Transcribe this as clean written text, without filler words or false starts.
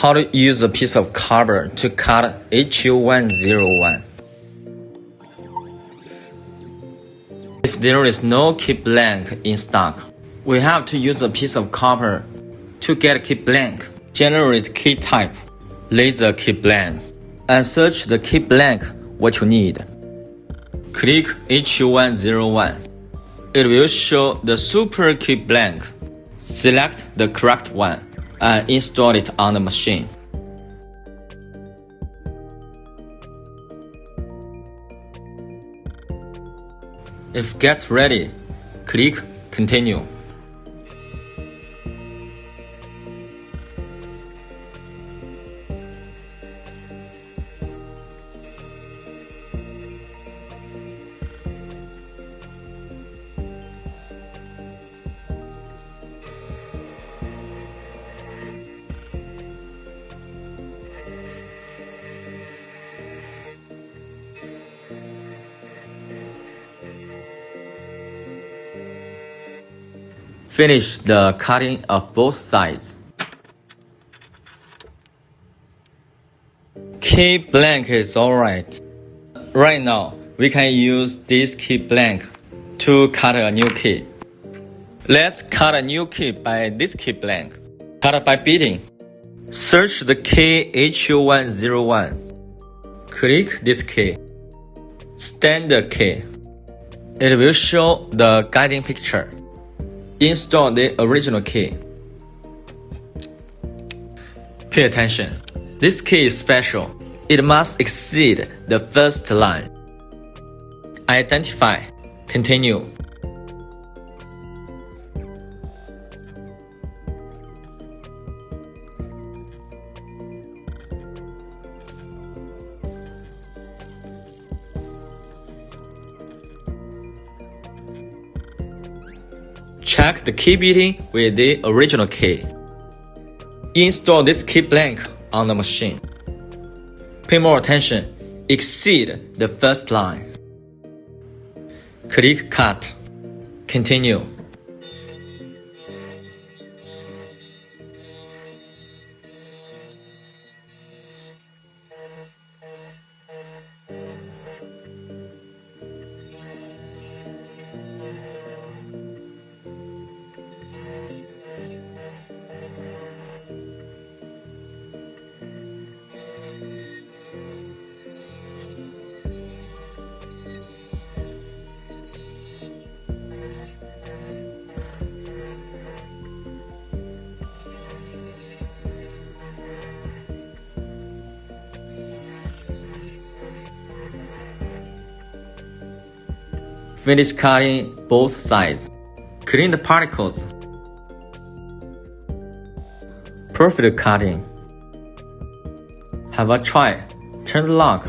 How to use a piece of copper to cut HU101. If there is no key blank in stock, we have to use a piece of copper to get key blank. Generate key type, laser key blank, and search the key blank what you need. Click HU101. It will show the super key blank. Select the correct one and install it on the machine. If gets ready, click Continue. Finish the cutting of both sides. Key blank is alright. Right now, we can use this key blank to cut a new key. Let's cut a new key by this key blank. Cut by beating. Search the key HU101. Click this key. Standard key. It will show the guiding picture. Install the original key. Pay attention. This key is special. It must exceed the first line. Identify. Continue. Check the key beating with the original key. Install this key blank on the machine. Pay more attention. Exceed the first line. Click Cut. Continue. Finish cutting both sides. Clean the particles. Perfect cutting. Have a try. Turn the lock.